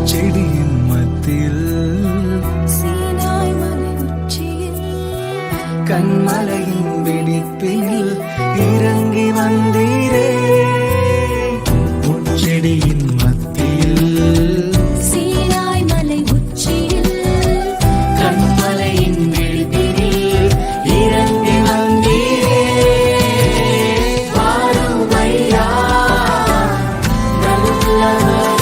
முச்செடியின் மத்தியில் சீனாய் மலை உச்சியில் கண்மலையின் வெடிப்பில் இறங்கி வந்தீரே முச்செடியின் மத்தியில் சீனாய் மலை உச்சியில் கண்மலையின் வெடிப்பில் இறங்கி வந்தீரே வாரும் ஐயா நல்லவர்